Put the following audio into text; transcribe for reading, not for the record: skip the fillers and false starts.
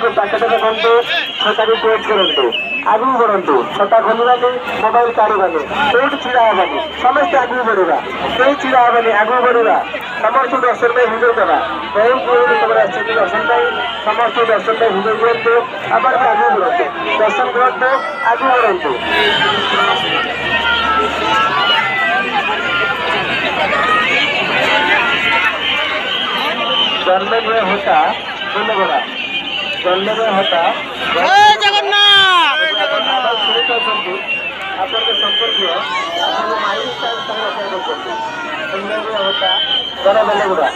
को पैकेट रखु छता भी चेक करूँ आगे बढ़ु छता खोलवानी मोबाइल काढ़ानी कौट छिड़ा हेनी समस्त आगे बढ़ा कहीं छिड़ा हेनी आगे बढ़ा समस्त दर्शन में भिजय देवा बहुत दर्शन समस्त दर्शन में भिजय दिखाते आगे बढ़ते दर्शन करते आगे बढ़ु जन्म में होता फूलगड़ा जन्म में होता जगन्नाथ आपके संपर्क होता बड़ा बेलगुड़ा